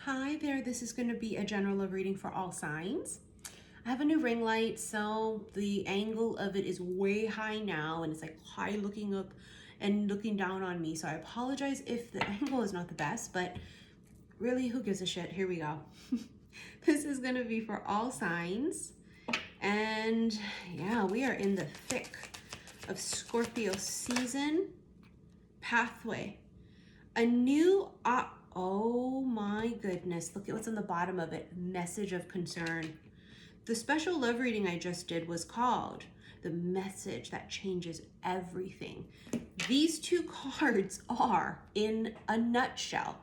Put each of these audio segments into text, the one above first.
Hi there, this is going to be a general love reading for all signs. I have a new ring light, so the angle of it is way high now, and it's like high looking up and looking down on me. So I apologize if the angle is not the best, but really, who gives a shit? Here we go. This is going to be for all signs. And yeah, we are in the thick of Scorpio season. Pathway. A new oh my goodness, look at what's on the bottom of it. Message of concern. The special love reading I just did was called The Message That Changes Everything. These two cards are, in a nutshell,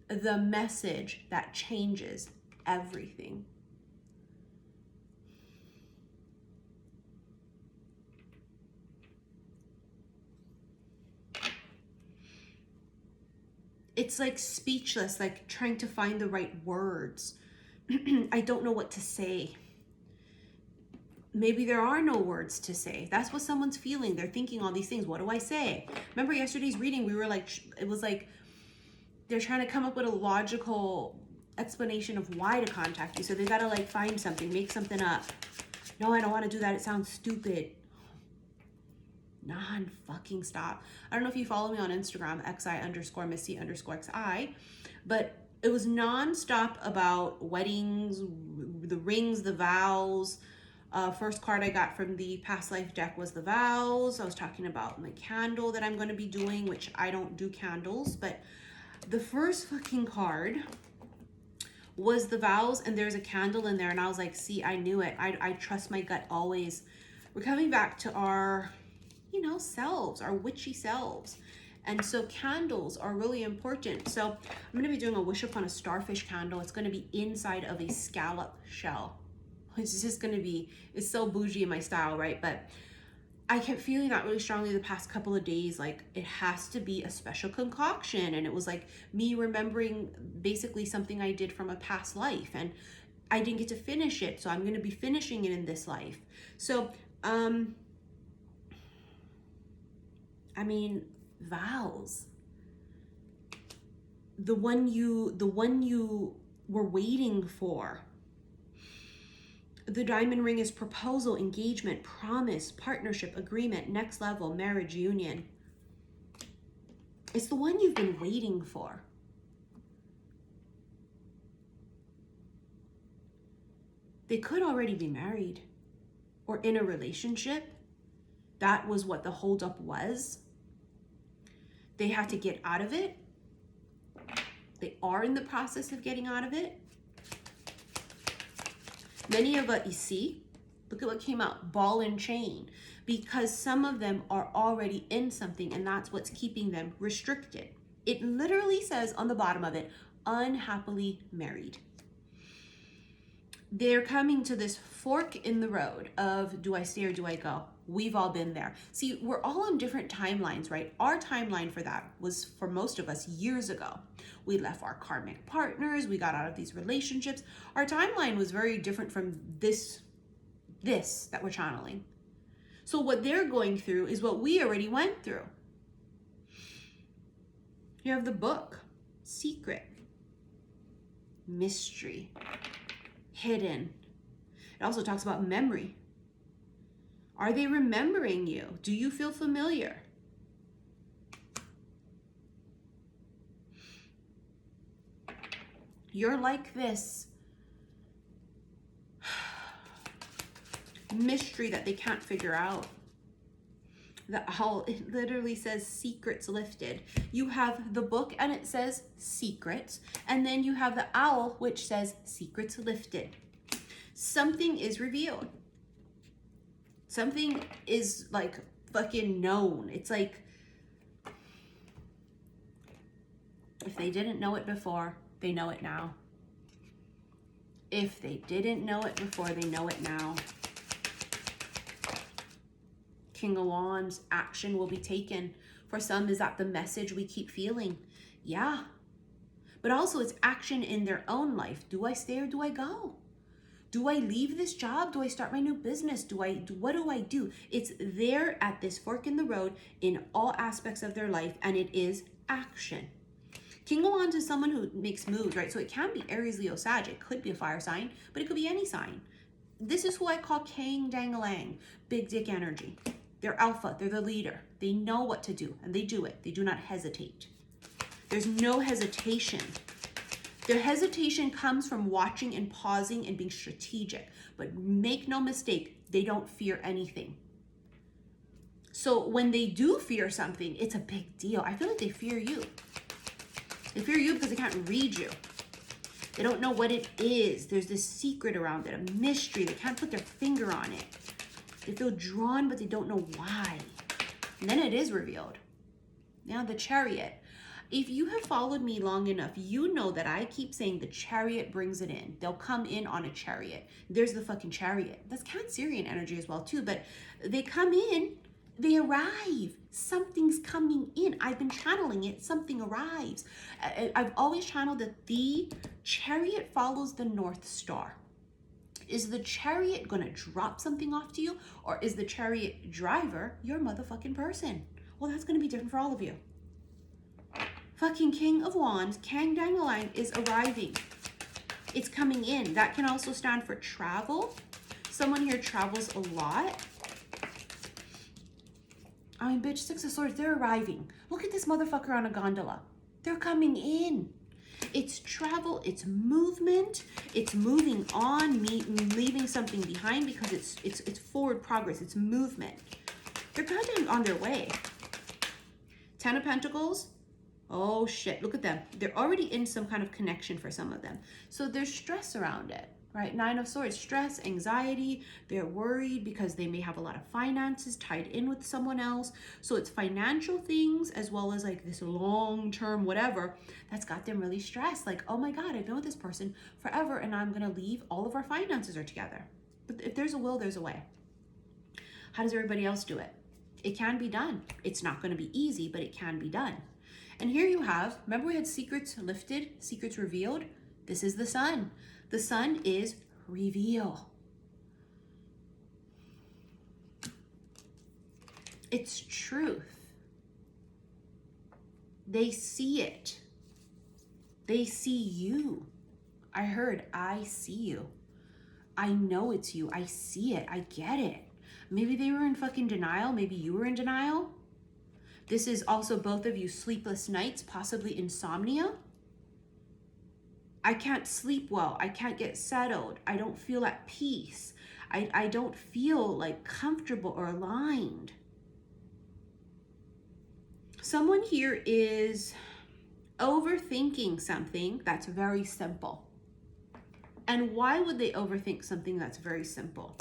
the message that changes everything. It's like speechless, like trying to find the right words. I don't know what to say. Maybe there are no words to say. That's what someone's feeling. They're thinking all these things. What do I say? Remember yesterday's reading, we were like, it was like, they're trying to come up with a logical explanation of why to contact you. So they gotta like find something, make something up. No, I don't wanna do that. It sounds stupid. Non-fucking stop. I don't know if you follow me on Instagram, xi_missy_xi, but it was non-stop about weddings, the rings, the vows. First card I got from the past life deck was the vows. I was talking about my candle that I'm going to be doing, which I don't do candles, but the first fucking card was the vows, and there's a candle in there, and I was like, see, I knew it. I trust my gut always. We're coming back to our selves, our witchy selves. And so candles are really important. So I'm going to be doing a wish upon a starfish candle. It's going to be inside of a scallop shell. It's just going to be, it's so bougie in my style, right? But I kept feeling that really strongly the past couple of days, like it has to be a special concoction. And it was like me remembering basically something I did from a past life, and I didn't get to finish it. So I'm going to be finishing it in this life. So, vows. The one you were waiting for. The diamond ring is proposal, engagement, promise, partnership, agreement, next level, marriage, union. It's the one you've been waiting for. They could already be married or in a relationship. That was what the holdup was. They had to get out of it. They are in the process of getting out of it. Many of us, you see, look at what came out, ball and chain, because some of them are already in something, and that's what's keeping them restricted. It literally says on the bottom of it, unhappily married. They're coming to this fork in the road of, do I stay or do I go? We've all been there. See, we're all on different timelines, right? Our timeline for that was, for most of us, years ago. We left our karmic partners. We got out of these relationships. Our timeline was very different from this that we're channeling. So what they're going through is what we already went through. You have the book, secret, mystery, hidden. It also talks about memory. Are they remembering you? Do you feel familiar? You're like this mystery that they can't figure out. The owl, it literally says secrets lifted. You have the book and it says secrets, and then you have the owl which says secrets lifted. Something is revealed. Something is like fucking known. It's like, if they didn't know it before, they know it now. If they didn't know it before, they know it now. King of Wands, action will be taken. For some, is that the message we keep feeling? Yeah. But also it's action in their own life. Do I stay or do I go? Do I leave this job? Do I start my new business? What do I do? It's there at this fork in the road in all aspects of their life, and it is action. King of Wands is someone who makes moves, right? So it can be Aries, Leo, Sag. It could be a fire sign, but it could be any sign. This is who I call Kang Dangalang, big dick energy. They're alpha, they're the leader. They know what to do, and they do it. They do not hesitate. There's no hesitation. Their hesitation comes from watching and pausing and being strategic. But make no mistake, they don't fear anything. So when they do fear something, it's a big deal. I feel like they fear you. They fear you because they can't read you. They don't know what it is. There's this secret around it, a mystery. They can't put their finger on it. They feel drawn, but they don't know why. And then it is revealed. Now the chariot. If you have followed me long enough, you know that I keep saying the chariot brings it in. They'll come in on a chariot. There's the fucking chariot. That's Cancerian energy as well too, but they come in, they arrive. Something's coming in. I've been channeling it. Something arrives. I've always channeled that the chariot follows the North Star. Is the chariot gonna drop something off to you, or is the chariot driver your motherfucking person? Well, that's gonna be different for all of you. Fucking King of Wands, Kang Dangalang is arriving. It's coming in. That can also stand for travel. Someone here travels a lot. I mean, bitch, Six of Swords, they're arriving. Look at this motherfucker on a gondola. They're coming in. It's travel, it's movement, it's moving on, leaving something behind because it's forward progress, it's movement. They're goddamn on their way. Ten of Pentacles. Oh shit, look at them. They're already in some kind of connection for some of them. So there's stress around it, right? Nine of Swords, stress, anxiety. They're worried because they may have a lot of finances tied in with someone else. So it's financial things as well as like this long-term whatever that's got them really stressed. Like, oh my God, I've been with this person forever and I'm gonna leave. All of our finances are together. But if there's a will, there's a way. How does everybody else do it? It can be done. It's not gonna be easy, but it can be done. And here you have, remember we had secrets lifted, secrets revealed? This is the sun. The sun is reveal. It's truth. They see it. They see you. I heard, I see you. I know it's you. I see it. I get it. Maybe they were in fucking denial. Maybe you were in denial. This is also both of you sleepless nights, possibly insomnia. I can't sleep well. I can't get settled. I don't feel at peace. I don't feel like comfortable or aligned. Someone here is overthinking something that's very simple. And why would they overthink something that's very simple?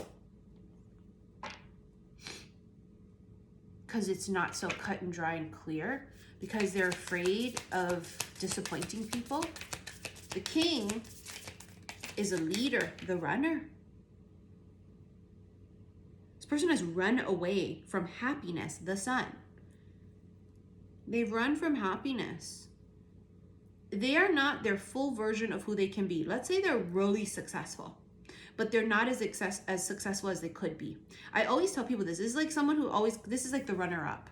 Because it's not so cut and dry and clear, because they're afraid of disappointing people. The king is a leader, the runner. This person has run away from happiness, the sun. They've run from happiness. They are not their full version of who they can be. Let's say they're really successful, but they're not as successful as they could be. I always tell people this is like someone who always, this is like the runner-up.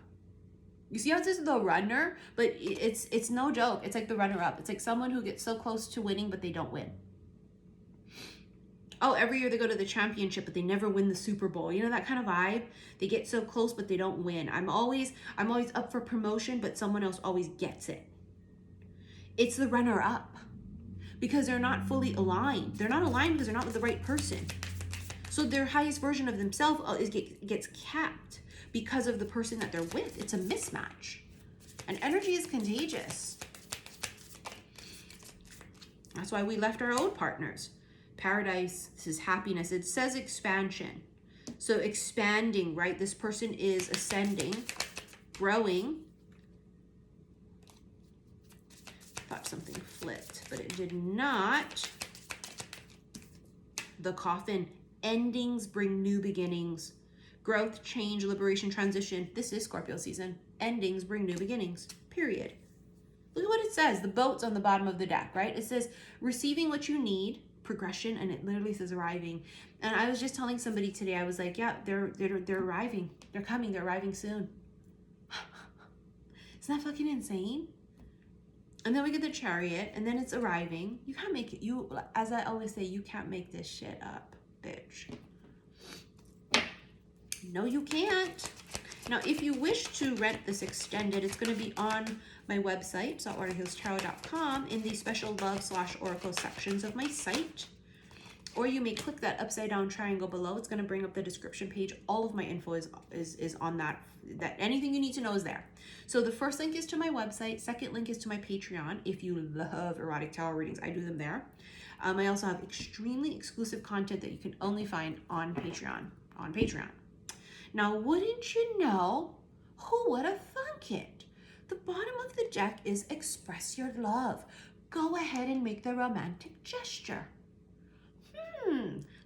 You see how this is the runner, but it's no joke. It's like the runner-up. It's like someone who gets so close to winning, but they don't win. Oh, every year they go to the championship, but they never win the Super Bowl. You know, that kind of vibe? They get so close, but they don't win. I'm always up for promotion, but someone else always gets it. It's the runner-up. Because they're not fully aligned. They're not aligned because they're not with the right person. So their highest version of themselves gets capped because of the person that they're with. It's a mismatch. And energy is contagious. That's why we left our old partners. Paradise, this is happiness. It says expansion. So expanding, right? This person is ascending, growing. Thought something flipped, but it did not. The coffin. Endings bring new beginnings. Growth, change, liberation, transition. This is Scorpio season. Endings bring new beginnings. Period. Look at what it says. The boat's on the bottom of the deck, right? It says receiving what you need, progression, and it literally says arriving. And I was just telling somebody today, I was like, yeah, they're arriving. They're coming. They're arriving soon. Isn't that fucking insane? And then we get the chariot, and then it's arriving. You can't make it, you, as I always say, you can't make this shit up, bitch. No, you can't. Now, if you wish to rent this extended, it's going to be on my website, saltwaterhealstarot.com, in the special love/oracle sections of my site. Or you may click that upside down triangle below. It's going to bring up the description page. All of my info is on that. Anything you need to know is there. So the first link is to my website. Second link is to my Patreon. If you love erotic tarot readings, I do them there. I also have extremely exclusive content that you can only find on Patreon. Now, wouldn't you know, who would have thunk it? The bottom of the deck is express your love. Go ahead and make the romantic gesture.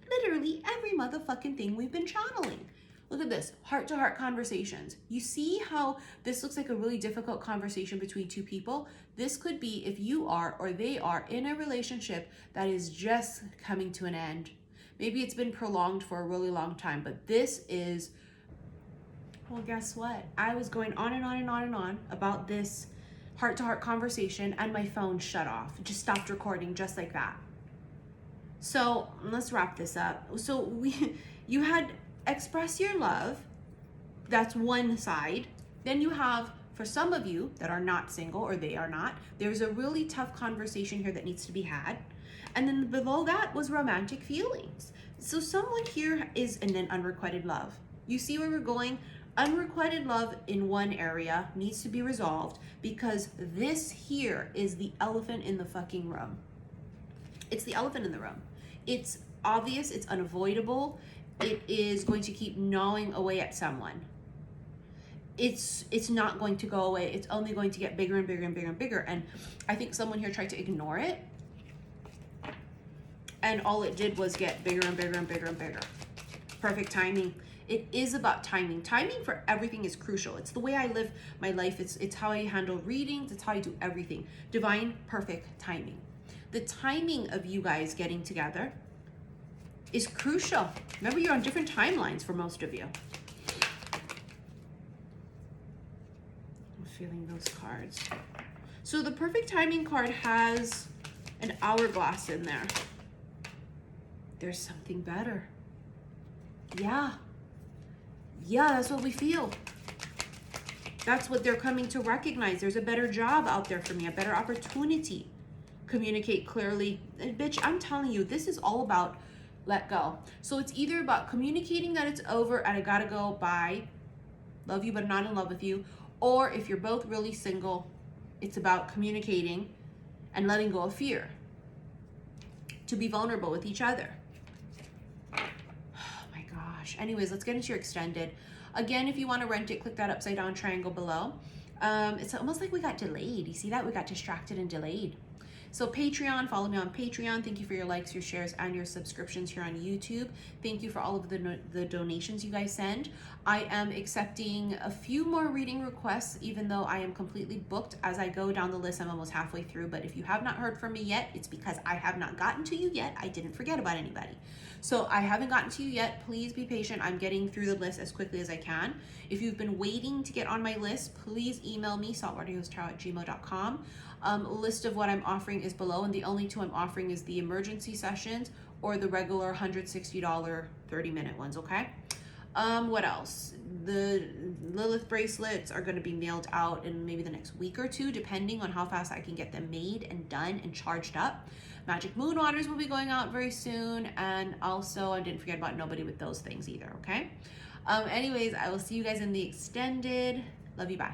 Literally every motherfucking thing we've been channeling. Look at this, heart-to-heart conversations. You see how this looks like a really difficult conversation between two people? This could be if you are or they are in a relationship that is just coming to an end. Maybe it's been prolonged for a really long time, but this is, well, guess what? I was going on and on and on and on about this heart-to-heart conversation, and my phone shut off. It just stopped recording just like that. So let's wrap this up. So you had express your love. That's one side. Then you have, for some of you that are not single or they are not, there's a really tough conversation here that needs to be had. And then below that was romantic feelings. So someone here is, and then unrequited love. You see where we're going? Unrequited love in one area needs to be resolved, because this here is the elephant in the fucking room. It's the elephant in the room. It's obvious, it's unavoidable. It is going to keep gnawing away at someone. It's not going to go away. It's only going to get bigger and bigger and bigger and bigger. And I think someone here tried to ignore it, and all it did was get bigger and bigger and bigger and bigger. Perfect timing. It is about timing. Timing for everything is crucial. It's the way I live my life. It's how I handle readings. It's how I do everything. Divine, perfect timing. The timing of you guys getting together is crucial. Remember, you're on different timelines for most of you. I'm feeling those cards. So the perfect timing card has an hourglass in there. There's something better. Yeah, that's what we feel. That's what they're coming to recognize. There's a better job out there for me, a better opportunity. Communicate clearly. And bitch, I'm telling you, this is all about let go. So it's either about communicating that it's over and I gotta go, bye, love you but not in love with you, or if you're both really single, it's about communicating and letting go of fear to be vulnerable with each other. Oh my gosh. Anyways, let's get into your extended. Again, if you want to rent it, click that upside down triangle below. It's almost like we got delayed. You see that? We got distracted and delayed. So Patreon, follow me on Patreon. Thank you for your likes, your shares, and your subscriptions here on YouTube. Thank you for all of the donations you guys send. I am accepting a few more reading requests, even though I am completely booked. As I go down the list, I'm almost halfway through. But if you have not heard from me yet, it's because I have not gotten to you yet. I didn't forget about anybody. So I haven't gotten to you yet. Please be patient. I'm getting through the list as quickly as I can. If you've been waiting to get on my list, please email me, saltwaterhealstarot@gmail.com. A list of what I'm offering is below, and the only two I'm offering is the emergency sessions or the regular $160 30-minute ones, okay? What else? The Lilith bracelets are going to be mailed out in maybe the next week or two, depending on how fast I can get them made and done and charged up. Magic Moon Waters will be going out very soon, and also I didn't forget about Nobody with those things either, okay? Anyways, I will see you guys in the extended. Love you, bye.